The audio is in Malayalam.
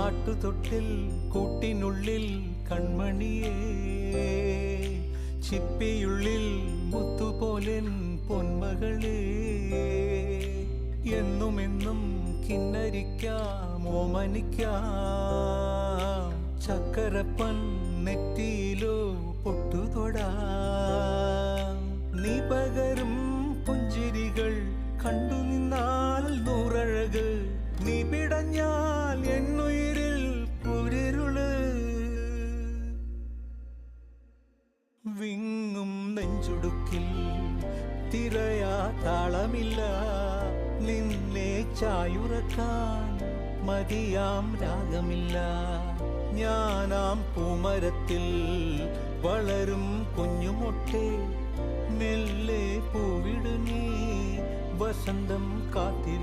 ആട്ടുതൊട്ടിൽ കൂട്ടിനുള്ളിൽ കൺമണിയേ, ചിപ്പിയുള്ളിൽ മുത്തുപോലെൻ പൊന്മകളേ, എന്നുമെന്നും കിന്നരിക്കാം ഓമനിക്കാം, ചക്കരപ്പൻ നെറ്റിയിലോ പൊട്ടുതൊടാം. നീ പകരും പുഞ്ചിരികൾ കണ്ടു നിന്നാൽ നൂറഴക്, നീ പിടഞ്ഞാൽ എന്നുയിരിൽ പുരിരുള്. വിങ്ങും നെഞ്ചുടുക്കിൽ തിരയാ താളമില്ല, നിന്നെ ചായുറക്കാൻ മതിയാം രാഗമില്ല. ഞാനാം പൂമരത്തിൽ വളരും കുഞ്ഞുമൊട്ടെ, മെല്ലെ പൂവിടു നീ വസന്തം കാത്തിരി.